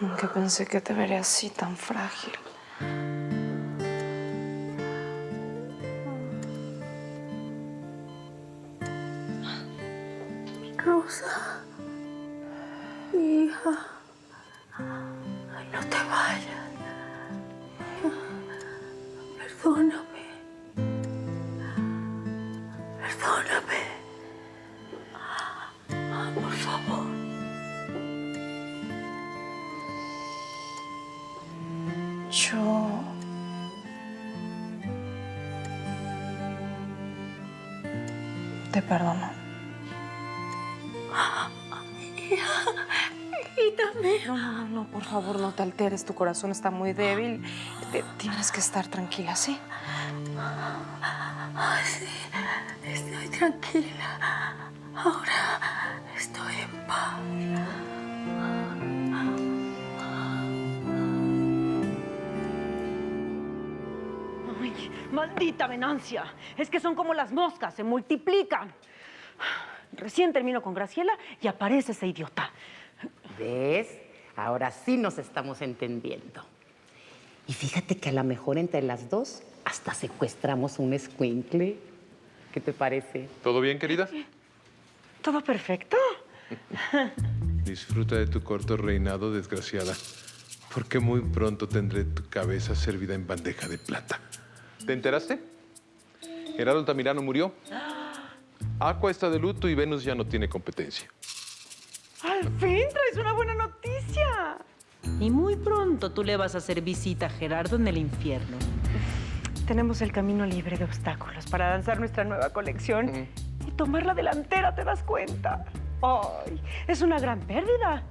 Nunca pensé que te vería así, tan frágil. Rosa, hija, no te vayas. Perdóname. Perdóname. Por favor. Yo... te perdono. Quítame. No, por favor, no te alteres. Tu corazón está muy débil. Tienes que estar tranquila, ¿sí? Ay, sí, estoy tranquila. Ahora estoy en paz. Ay, maldita venancia. Es que son como las moscas, se multiplican. Recién termino con Graciela y aparece ese idiota. ¿Ves? Ahora sí nos estamos entendiendo. Y fíjate que a lo mejor entre las dos hasta secuestramos un escuincle. ¿Qué te parece? ¿Todo bien, querida? ¿Todo perfecto? Disfruta de tu corto reinado, desgraciada, porque muy pronto tendré tu cabeza servida en bandeja de plata. ¿Te enteraste? Gerardo Altamirano murió. Aqua está de luto y Venus ya no tiene competencia. ¡Al fin traes una buena noticia! Y muy pronto tú le vas a hacer visita a Gerardo en el infierno. Tenemos el camino libre de obstáculos para lanzar nuestra nueva colección y tomar la delantera, ¿te das cuenta? ¡Ay! Es una gran pérdida.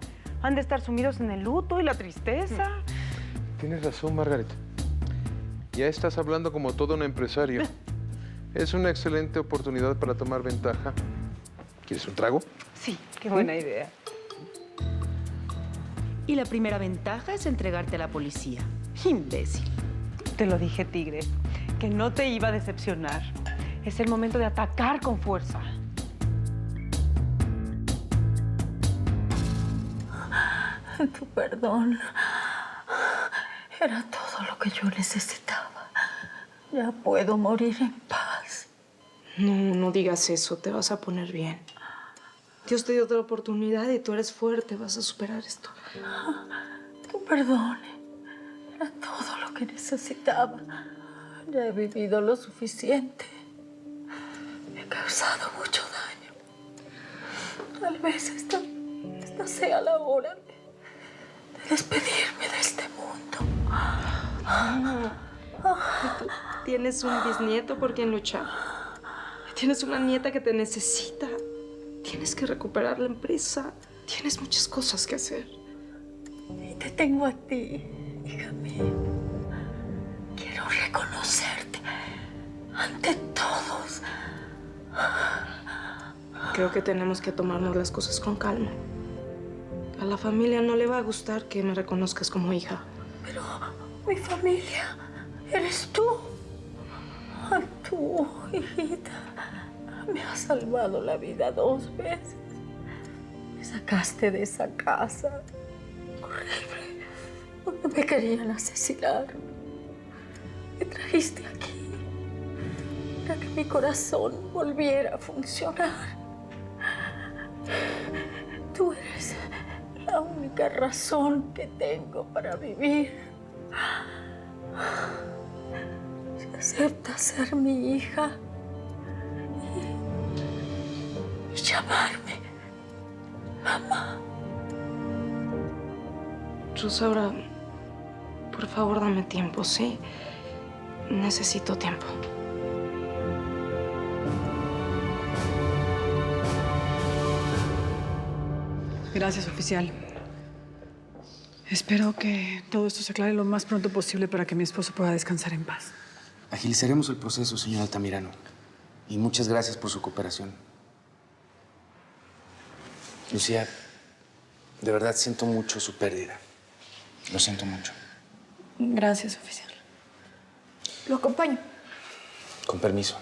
Han de estar sumidos en el luto y la tristeza. Tienes razón, Margaret. Ya estás hablando como todo un empresario. Es una excelente oportunidad para tomar ventaja. ¿Quieres un trago? Sí, qué buena idea. Y la primera ventaja es entregarte a la policía. Imbécil. Te lo dije, Tigre, que no te iba a decepcionar. Es el momento de atacar con fuerza. Tu perdón era todo lo que yo necesitaba. Ya puedo morir en paz. No digas eso. Te vas a poner bien. Dios te dio otra oportunidad y tú eres fuerte. Vas a superar esto. Tu perdón era todo lo que necesitaba. Ya he vivido lo suficiente. He causado mucho daño. Tal vez esta sea la hora de despedirme de este mundo. Tú tienes un bisnieto por quien luchar. Tienes una nieta que te necesita. Tienes que recuperar la empresa. Tienes muchas cosas que hacer. Y te tengo a ti, hija mía. Quiero reconocerte ante todos. Creo que tenemos que tomarnos las cosas con calma. A la familia no le va a gustar que me reconozcas como hija. Pero mi familia eres tú. Ay, tú, hijita, me has salvado la vida 2 veces. Me sacaste de esa casa horrible donde me querían asesinar. Me trajiste aquí para que mi corazón volviera a funcionar. Tú eres la única razón que tengo para vivir. Si aceptas ser mi hija y llamarme mamá. Rosaura, por favor, dame tiempo, ¿sí? Necesito tiempo. Gracias, oficial. Espero que todo esto se aclare lo más pronto posible para que mi esposo pueda descansar en paz. Agilizaremos el proceso, señor Altamirano. Y muchas gracias por su cooperación. Lucía, de verdad siento mucho su pérdida. Lo siento mucho. Gracias, oficial. Lo acompaño. Con permiso.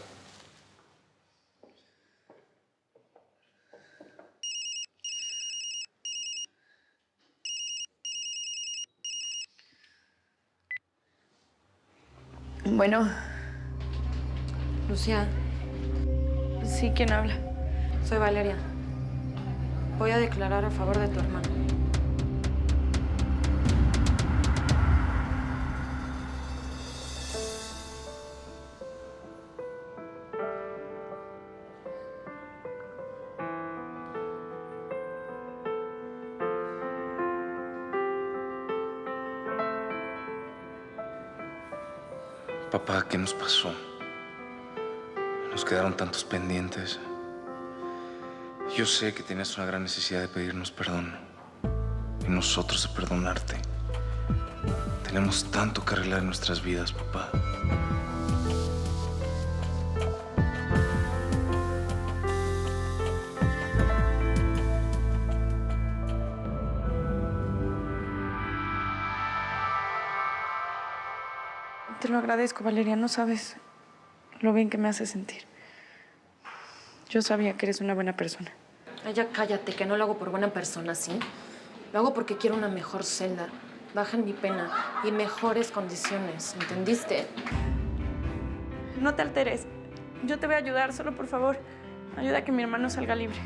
Bueno, Lucía, sí, ¿quién habla? soy Valeria. Voy a declarar a favor de tu hermano. Papá, ¿qué nos pasó? Nos quedaron tantos pendientes. Yo sé que tienes una gran necesidad de pedirnos perdón y nosotros de perdonarte. Tenemos tanto que arreglar en nuestras vidas, papá. Te lo agradezco, Valeria. No sabes lo bien que me hace sentir. Yo sabía que eres una buena persona. Ay, ya cállate, que no lo hago por buena persona, ¿sí? Lo hago porque quiero una mejor celda, baja en mi pena y mejores condiciones, ¿entendiste? No te alteres. Yo te voy a ayudar, solo por favor, ayuda a que mi hermano salga libre.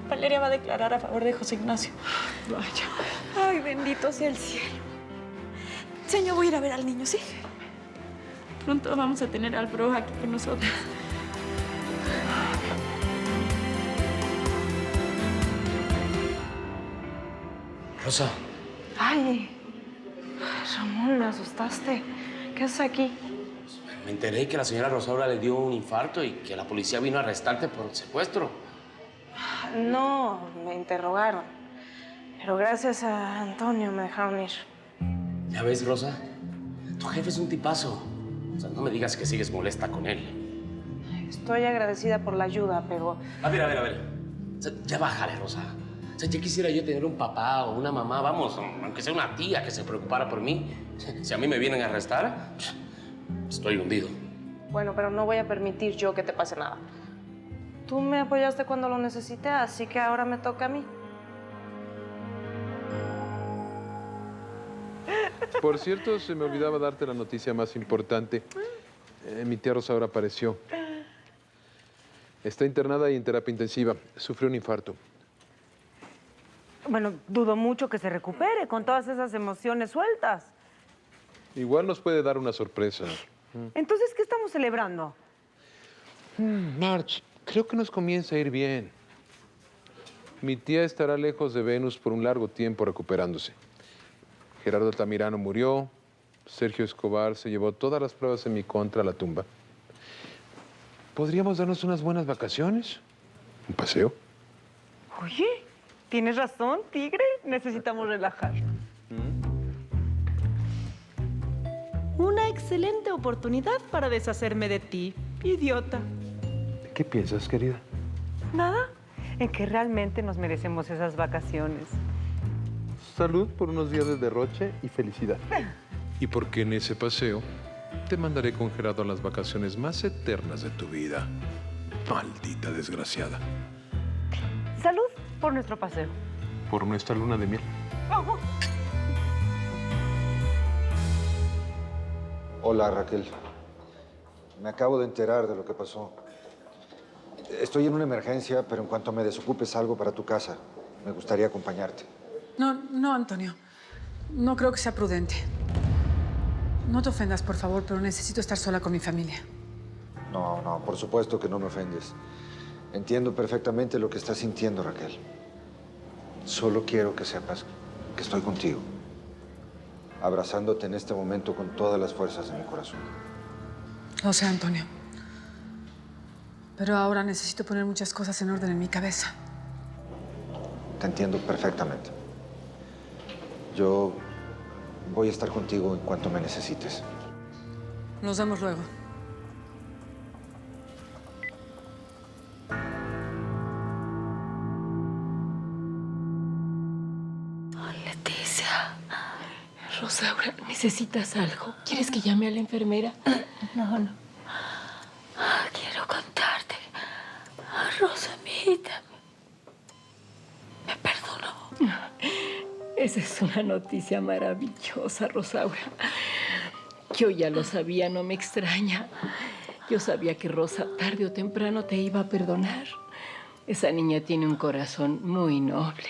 Valeria va a declarar a favor de José Ignacio. Vaya. Ay, bendito sea el cielo. Señor, voy a ir a ver al niño, ¿sí? Pronto vamos a tener al bro aquí con nosotros. Rosa. Ay, Ramón, me asustaste. ¿Qué haces aquí? Me enteré que la señora Rosaura le dio un infarto y que la policía vino a arrestarte por secuestro. No, me interrogaron. Pero gracias a Antonio me dejaron ir. ¿Ya ves, Rosa? Tu jefe es un tipazo. O sea, no me digas que sigues molesta con él. Estoy agradecida por la ayuda, pero... A ver. O sea, ya bájale, Rosa. O sea, ya quisiera yo tener un papá o una mamá, vamos, aunque sea una tía que se preocupara por mí. Si a mí me vienen a arrestar, estoy hundido. Bueno, pero no voy a permitir yo que te pase nada. Tú me apoyaste cuando lo necesité, así que ahora me toca a mí. Por cierto, se me olvidaba darte la noticia más importante. Mi tía Rosa ahora apareció. Está internada y en terapia intensiva. Sufrió un infarto. Bueno, dudo mucho que se recupere con todas esas emociones sueltas. Igual nos puede dar una sorpresa. Entonces, ¿qué estamos celebrando? March, creo que nos comienza a ir bien. Mi tía estará lejos de Venus por un largo tiempo recuperándose. Gerardo Altamirano murió. Sergio Escobar se llevó todas las pruebas en mi contra a la tumba. ¿Podríamos darnos unas buenas vacaciones? ¿Un paseo? Oye, tienes razón, tigre. Necesitamos relajarnos. Una excelente oportunidad para deshacerme de ti, idiota. ¿De qué piensas, querida? Nada, en que realmente nos merecemos esas vacaciones. Salud por unos días de derroche y felicidad. Y porque en ese paseo te mandaré con Gerardo a las vacaciones más eternas de tu vida. Maldita desgraciada. Salud por nuestro paseo. Por nuestra luna de miel. Hola, Raquel. Me acabo de enterar de lo que pasó. Estoy en una emergencia, pero en cuanto me desocupes algo para tu casa, me gustaría acompañarte. No, Antonio. No creo que sea prudente. No te ofendas, por favor, pero necesito estar sola con mi familia. No, por supuesto que no me ofendes. Entiendo perfectamente lo que estás sintiendo, Raquel. Solo quiero que sepas que estoy contigo, abrazándote en este momento con todas las fuerzas de mi corazón. Lo sé, Antonio. Pero ahora necesito poner muchas cosas en orden en mi cabeza. Te entiendo perfectamente. Yo voy a estar contigo en cuanto me necesites. Nos vemos luego. Leticia, Rosaura, ¿necesitas algo? ¿Quieres que llame a la enfermera? No. Quiero contarte. Rosa, mi hija. Esa es una noticia maravillosa, Rosaura. Yo ya lo sabía, no me extraña. Yo sabía que Rosa tarde o temprano te iba a perdonar. Esa niña tiene un corazón muy noble.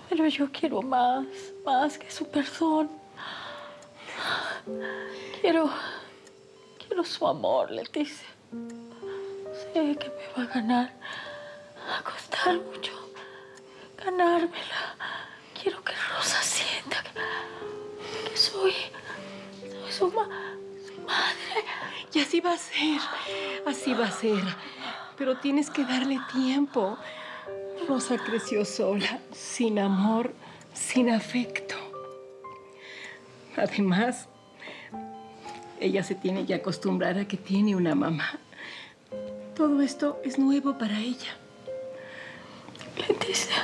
Pero yo quiero más que su perdón. Quiero su amor, Leticia. Sé que me va a costar mucho ganármela. Quiero que Rosa sienta que soy su madre. Y así va a ser, así va a ser. Pero tienes que darle tiempo. Rosa creció sola, sin amor, sin afecto. Además, ella se tiene que acostumbrar a que tiene una mamá. Todo esto es nuevo para ella. Leticia,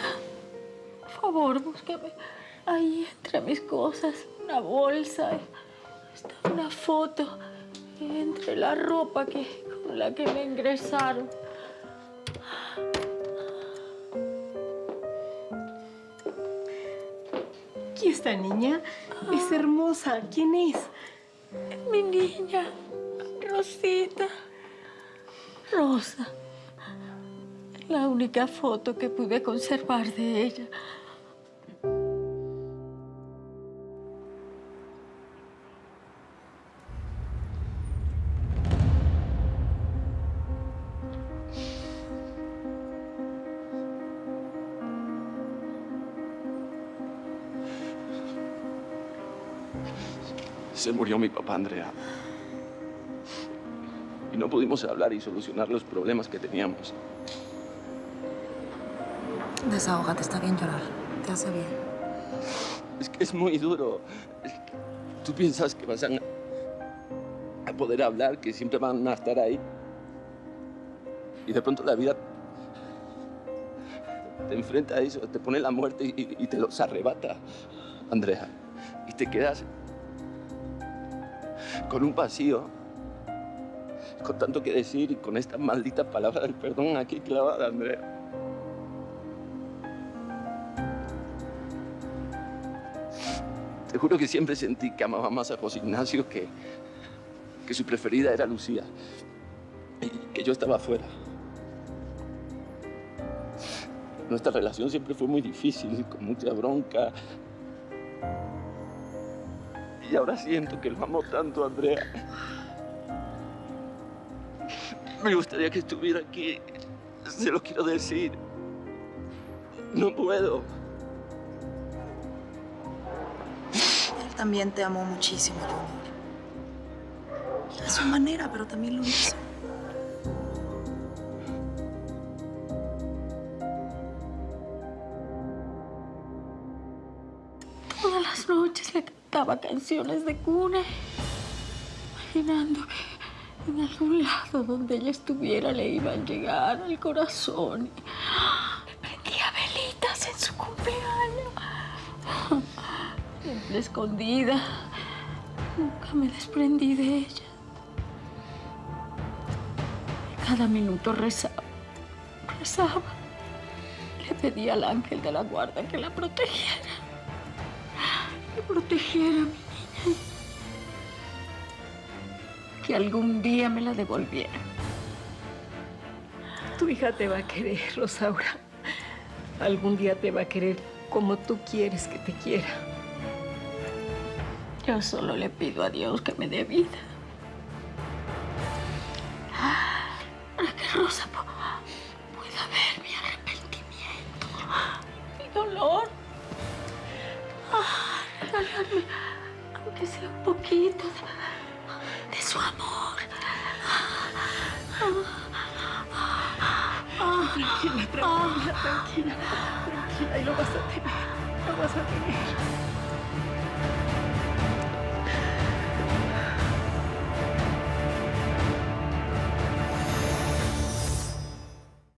por favor, búscame ahí entre mis cosas una bolsa. Está una foto entre la ropa con la que me ingresaron. ¿Y esta niña? Es hermosa. ¿Quién es? Mi niña, Rosita. Rosa. La única foto que pude conservar de ella. Se murió mi papá, Andrea. Y no pudimos hablar y solucionar los problemas que teníamos. Desahógate, está bien llorar. Te hace bien. Es que es muy duro. Tú piensas que vas a poder hablar, que siempre van a estar ahí. Y de pronto la vida te enfrenta a eso, te pone la muerte y te los arrebata, Andrea. Y te quedas con un vacío, con tanto que decir y con esta maldita palabra del perdón aquí clavada, Andrea. Te juro que siempre sentí que amaba más a José Ignacio, que su preferida era Lucía y que yo estaba afuera. Nuestra relación siempre fue muy difícil, con mucha bronca. Y ahora siento que lo amo tanto, Andrea. Me gustaría que estuviera aquí. Se lo quiero decir. No puedo. Él también te amó muchísimo, Junior. A su manera, pero también lo hizo. Todas las noches le cantaba canciones de cuna, imaginando que en algún lado donde ella estuviera le iban a llegar al corazón. Me prendía velitas en su cumpleaños. Siempre escondida. Nunca me desprendí de ella. Cada minuto rezaba. Le pedía al ángel de la guarda que la protegiera. Que protegiera a mi niña. Que algún día me la devolviera. Tu hija te va a querer, Rosaura. Algún día te va a querer como tú quieres que te quiera. Yo solo le pido a Dios que me dé vida. Para que Rosa pueda ver mi arrepentimiento, mi dolor. Regalarme, aunque sea un poquito, de su amor. Tranquila, tranquila, tranquila. Tranquila, y lo vas a tener. Lo vas a tener.